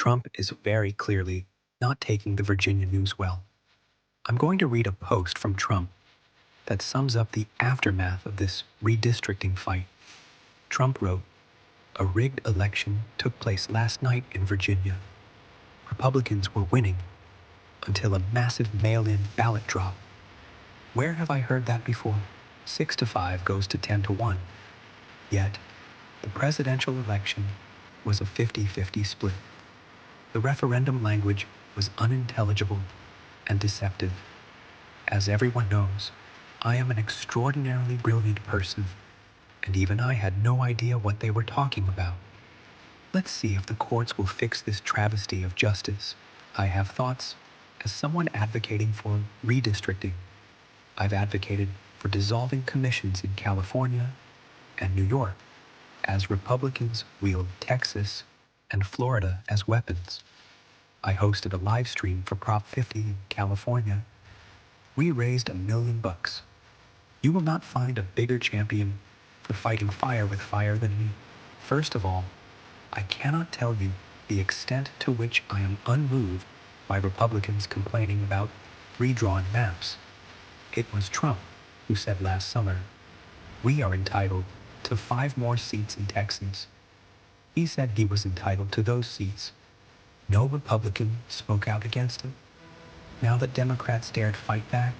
Trump is very clearly not taking the Virginia news well. I'm going to read a post from Trump that sums up the aftermath of this redistricting fight. Trump wrote, "A rigged election took place last night in Virginia. Republicans were winning until a massive mail-in ballot drop. Where have I heard that before? 6-5 goes to 10-1. Yet, the presidential election was a 50-50 split. The referendum language was unintelligible and deceptive. As everyone knows, I am an extraordinarily brilliant person, and even I had no idea what they were talking about. Let's see if the courts will fix this travesty of justice. I have thoughts as someone advocating for redistricting. I've advocated for dissolving commissions in California and New York, as Republicans wield Texas and Florida as weapons. I hosted a live stream for Prop 50 in California. We raised $1 million. You will not find a bigger champion for fighting fire with fire than me. First of all, I cannot tell you the extent to which I am unmoved by Republicans complaining about redrawn maps. It was Trump who said last summer, "We are entitled to 5 more seats in Texas." He said he was entitled to those seats. No Republican spoke out against him. Now that Democrats dared fight back,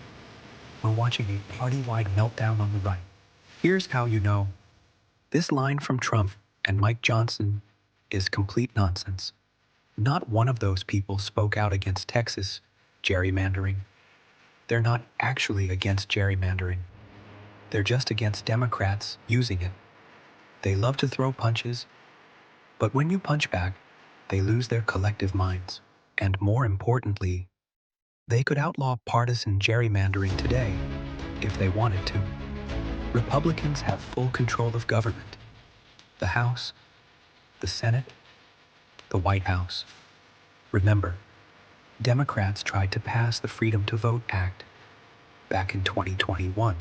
we're watching a party-wide meltdown on the right. Here's how you know. This line from Trump and Mike Johnson is complete nonsense. Not one of those people spoke out against Texas gerrymandering. They're not actually against gerrymandering. They're just against Democrats using it. They love to throw punches, but when you punch back, they lose their collective minds. And more importantly, they could outlaw partisan gerrymandering today if they wanted to. Republicans have full control of government. The House, the Senate, the White House. Remember, Democrats tried to pass the Freedom to Vote Act back in 2021,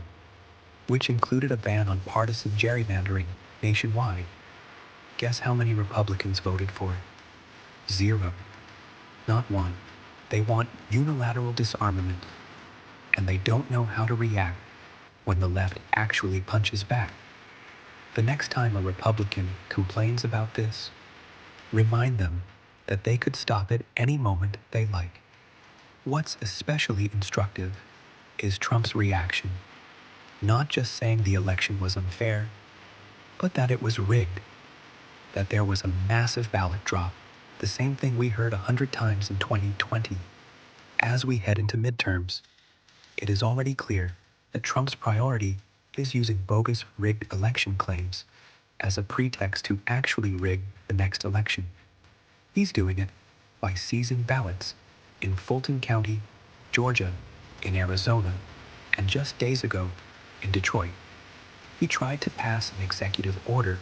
which included a ban on partisan gerrymandering nationwide. Guess how many Republicans voted for it? 0. Not one. They want unilateral disarmament, and they don't know how to react when the left actually punches back. The next time a Republican complains about this, remind them that they could stop at any moment they like. What's especially instructive is Trump's reaction, not just saying the election was unfair, but that it was rigged, that there was a massive ballot drop, the same thing we heard 100 times in 2020. As we head into midterms, it is already clear that Trump's priority is using bogus rigged election claims as a pretext to actually rig the next election. He's doing it by seizing ballots in Fulton County, Georgia, in Arizona, and just days ago in Detroit. He tried to pass an executive order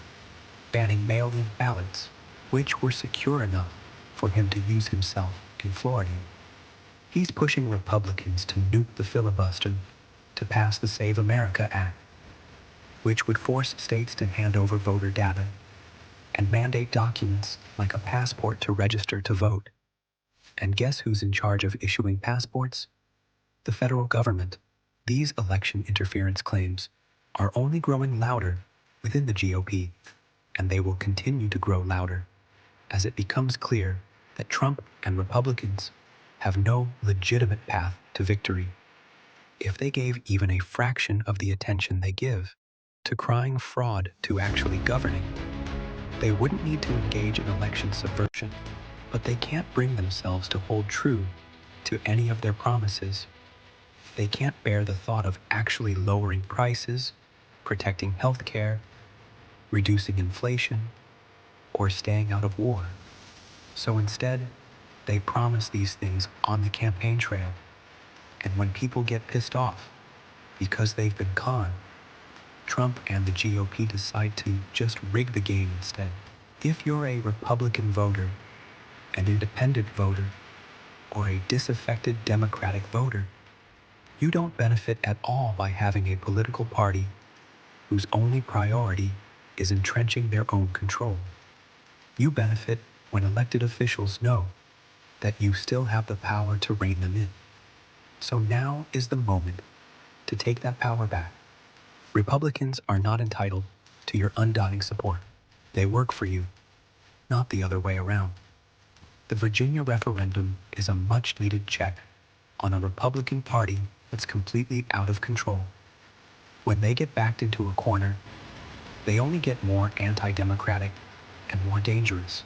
banning mail-in ballots, which were secure enough for him to use himself in Florida. He's pushing Republicans to nuke the filibuster to pass the Save America Act, which would force states to hand over voter data and mandate documents like a passport to register to vote. And guess who's in charge of issuing passports? The federal government. These election interference claims are only growing louder within the GOP, and they will continue to grow louder as it becomes clear that Trump and Republicans have no legitimate path to victory. If they gave even a fraction of the attention they give to crying fraud to actually governing, they wouldn't need to engage in election subversion, but they can't bring themselves to hold true to any of their promises. They can't bear the thought of actually lowering prices, protecting health care, reducing inflation, or staying out of war. So instead, they promise these things on the campaign trail. And when people get pissed off because they've been conned, Trump and the GOP decide to just rig the game instead. If you're a Republican voter, an independent voter, or a disaffected Democratic voter, you don't benefit at all by having a political party whose only priority is entrenching their own control. You benefit when elected officials know that you still have the power to rein them in. So now is the moment to take that power back. Republicans are not entitled to your undying support. They work for you, not the other way around. The Virginia referendum is a much-needed check on a Republican Party that's completely out of control. When they get backed into a corner, they only get more anti-democratic and more dangerous.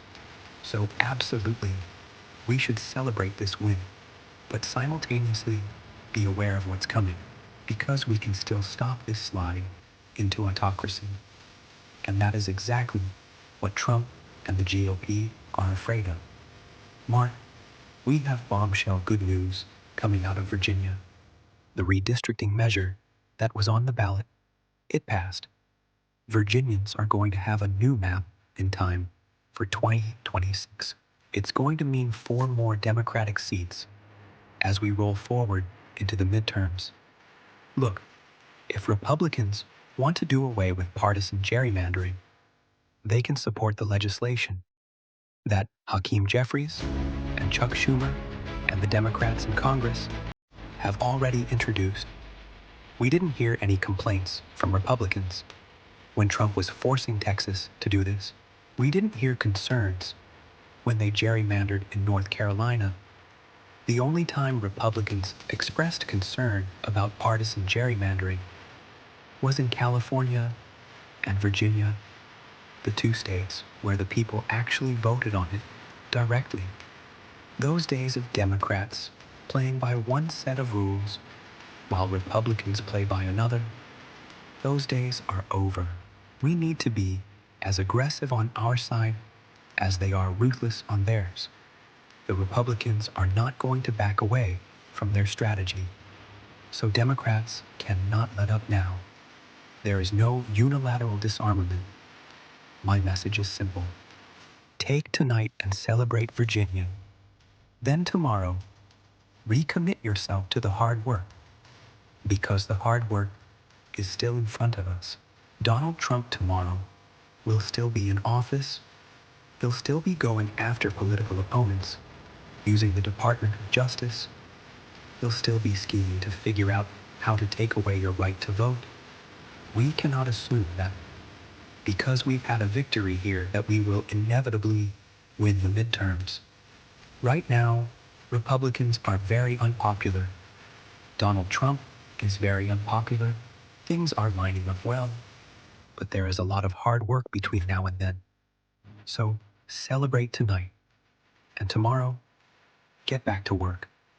So absolutely, we should celebrate this win, but simultaneously be aware of what's coming, because we can still stop this slide into autocracy. And that is exactly what Trump and the GOP are afraid of. Mark, we have bombshell good news coming out of Virginia. The redistricting measure that was on the ballot, it passed. Virginians are going to have a new map in time for 2026. It's going to mean 4 more Democratic seats as we roll forward into the midterms. Look, if Republicans want to do away with partisan gerrymandering, they can support the legislation that Hakeem Jeffries and Chuck Schumer and the Democrats in Congress have already introduced. We didn't hear any complaints from Republicans when Trump was forcing Texas to do this. We didn't hear concerns when they gerrymandered in North Carolina. The only time Republicans expressed concern about partisan gerrymandering was in California and Virginia, the 2 states where the people actually voted on it directly. Those days of Democrats playing by one set of rules while Republicans play by another, those days are over. We need to be as aggressive on our side as they are ruthless on theirs. The Republicans are not going to back away from their strategy. So Democrats cannot let up now. There is no unilateral disarmament. My message is simple. Take tonight and celebrate Virginia. Then tomorrow, recommit yourself to the hard work, because the hard work is still in front of us. Donald Trump tomorrow will still be in office. He'll still be going after political opponents, using the Department of Justice. He'll still be scheming to figure out how to take away your right to vote. We cannot assume that because we've had a victory here that we will inevitably win the midterms. Right now, Republicans are very unpopular. Donald Trump is very unpopular. Things are lining up well, but there is a lot of hard work between now and then. So celebrate tonight, and tomorrow, get back to work.